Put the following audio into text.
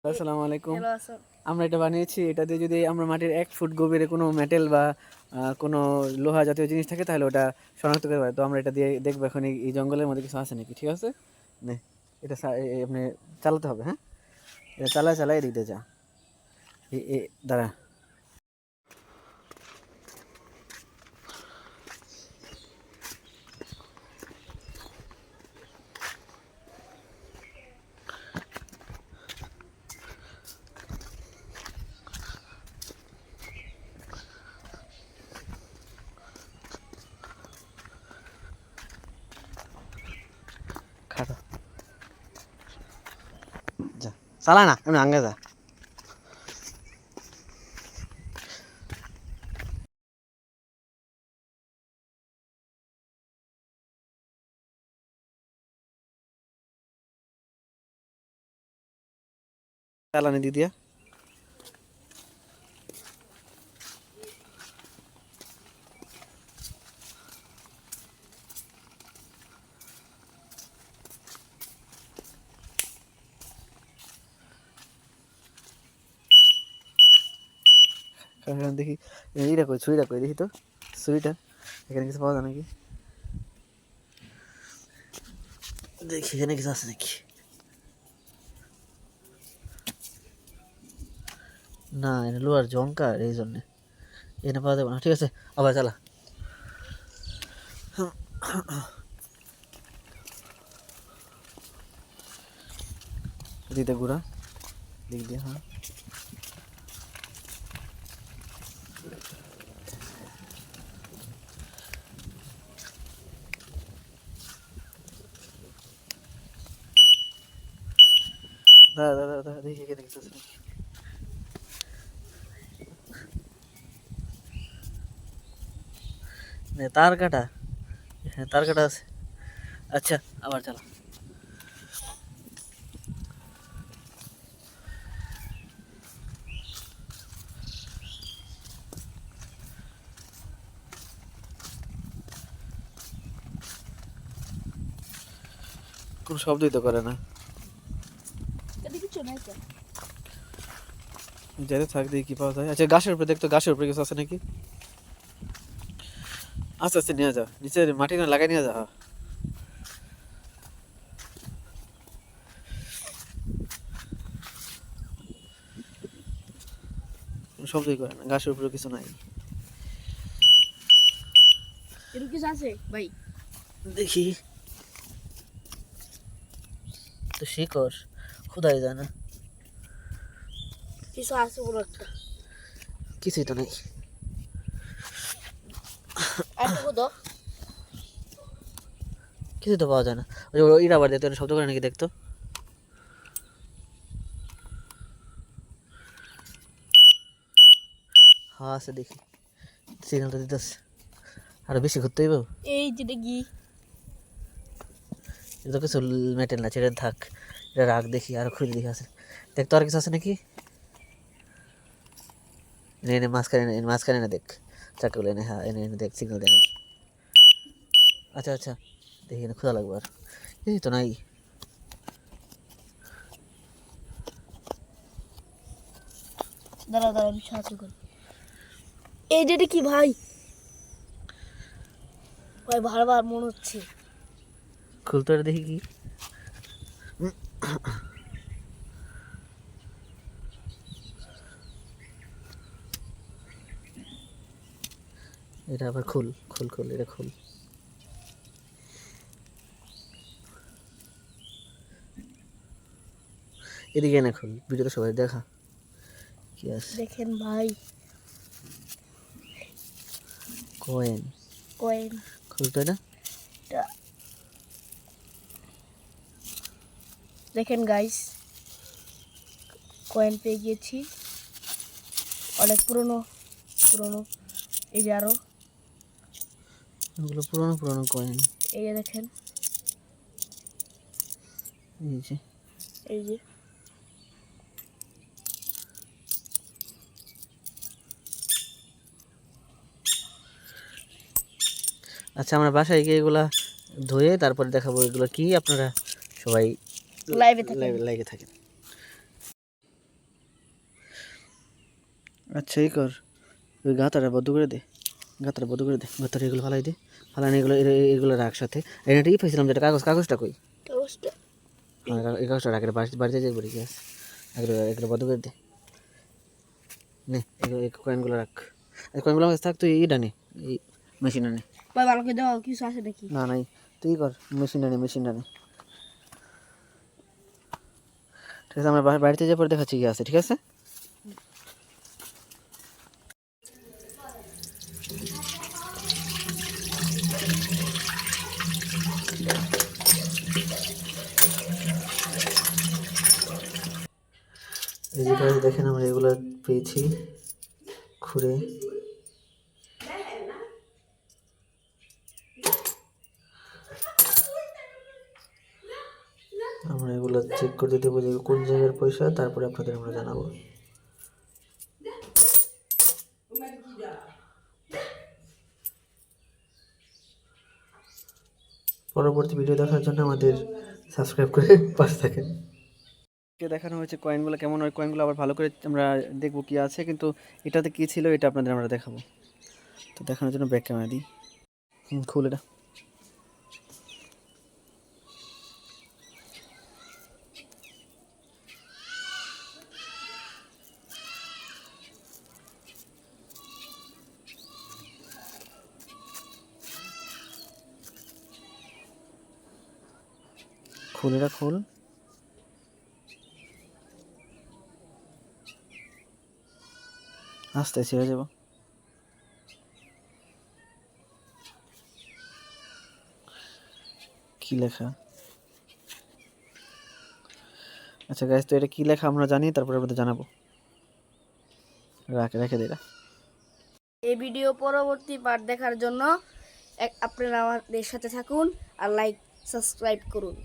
আসসালামু আলাইকুম। হ্যালো আসো। আমরা এটা বানিয়েছি, এটা দিয়ে যদি আমরা মাটির 1 ফুট গভীরে কোনো মেটাল বা কোনো লোহা জাতীয় জিনিস থাকে তাহলে ওটা শনাক্ত করতে পারি। তো আমরা এটা দিয়ে দেখবো এখন এই জঙ্গলের মধ্যে কিছু আছে নাকি। ঠিক আছে, নে এটা আপনি চালাতে হবে। হ্যাঁ, এটা চালায় এদিক দিয়ে যা। দাঁড়া। খাটো যা, চালা না এমনি আঙ্গে যা। চালানি দিদিয়া দেখি। এইটা কই, ছুরিটা কই দেখি তো। ছুরিটা এখানে কিছু পাওয়া যায় নাকি, দেখি এখানে কিছু আছে নাকি। না, এটা লোহার জংকার, এই জন্যে এখানে পাওয়া যাবে না। ঠিক আছে, আবার চালা। দিতে ঘুরা দিক দিয়ে। হ্যাঁ, দাঁড়া দাঁড়া দাঁড়া, দেখি এখানে কিছু আছে নাকি। তার কাটা, হ্যাঁ তার কাটা আছে। আচ্ছা, আবার চালা। কোনো শব্দই তো করে না। যেতে থাক, দেখি কি পাওয়া যায়। আচ্ছা, গাছের উপরে দেখতো, গাছের উপরে কিছু আছে নাকি। আস্তে আস্তে নিয়ে যা, নিচে মাটি না লাগাই নিয়ে যা। কোনো শব্দই করে না, গাছের উপরে কিছু নাই। এর কিছু আছে ভাই? দেখি তো, শিকড় খোদাই যায় না। কিছু আছে বড় একটা। কিছুই তো নেই। এটুকু দাও। কিছুই তো পাওয়া যায় না। ইরা আবার দেখতো, শব্দ করে নাকি দেখতো। হ্যাঁ আছে, দেখি সিগন্যালটা দিতেছে। আরো বেশি ঘুরতে হইব। এই যেটা কি? এটা তো কিছু মেটেল না, ছেড়ে থাক। এটা রাখ, দেখি আরো খুঁজে দেখি আছে দেখতো, আর কিছু আছে নাকি। এনে মাঝখানে না দেখ, চাকা গুলো এনে। হ্যাঁ, এনে এনে দেখ, সিগন্যাল দেয় নাকি। আচ্ছা আচ্ছা, দেখি এনে খোঁজা লাগবে। আর এই তো নাই। দাঁড়াও দাঁড়াও, আমি সাহায্য করি। এই যেটা কি ভাই? ভাই বারবার মনে হচ্ছে। খুলতো, এটা দেখি কি। এটা আবার খুল খুল খুল, এটা খুল। এদিকে এনে খুল, ভিডিওটা সবাই দেখা কি আছে। দেখেন ভাই, কয়েন। কয়েন। খুলতো এটা। দেখেন গাইস, কয়েন পেয়ে গিয়েছি। অনেক পুরনো পুরনো। এই যে আরো, ওগুলো পুরনো পুরনো কয়েন। এই যে দেখেন, এই যে। এই যে। আচ্ছা, আমরা বাসায় গিয়ে এগুলা ধুয়ে তারপরে দেখাবো এগুলো কি। আপনারা সবাই লাইভে থাকেন। লাইভে থাকেন। আচ্ছা এই কর, ওই গাতাটা বদ্ধ করে দে, গাতাটা বদ্ধ করে দে, গাতাটা এগুলো ফালাই দে, ফালানি এগুলো এগুলো রাখ সাথে। এটা ই পাইছিলাম যেটা কাগজটা কই? হ্যাঁ এই কাগজটা রাখ, এটা বাড়িতে যাই বলি, কি আছে এগুলো এগুলো বদ্ধ করে দে। নে এগুলো এই কয়েনগুলো রাখ, এই কয়েনগুলো আমার কাছে থাক, তুই এইটা নে, এই মেশিনটা নে। ভাই ভালো করে দাও, কিছু আছে নাকি? না নাই, তুই কর, মেশিনটা নে, মেশিনটা নে। ঠিক আছে, আমরা বাড়িতে যাই পরে দেখাচ্ছি কি আছে, ঠিক আছে? এই যে গাছ দেখেন, আমরা এগুলো পেয়েছি খুঁড়ে। আমরা এগুলো চেক করতে দেবো যে কোন জায়গার পয়সা, তারপরে আপনাদের আমরা জানাবো। পরবর্তী ভিডিও দেখার জন্য আমাদের সাবস্ক্রাইব করে পাশে থাকেন। দেখানো হয়েছে কয়েনগুলো কেমন, ওই কয়েনগুলো আবার ভালো করে আমরা দেখবো কি আছে, কিন্তু এটাতে কি ছিল এটা আপনাদের আমরা দেখাবো। তো দেখানোর জন্য ব্যাক ক্যামেরা দিই। খুল এটা। খুল এটা, খুল। আস্তে ছেড়ে যাবো। কি লেখা? আচ্ছা গাইস, তো এটা কি লেখা আমরা জানি, তারপরে আপনাদের জানাবো। রেখে দে এটা। এই ভিডিও পরবর্তী পার্ট দেখার জন্য আপনারা আমাদের সাথে থাকুন আর লাইক সাবস্ক্রাইব করুন।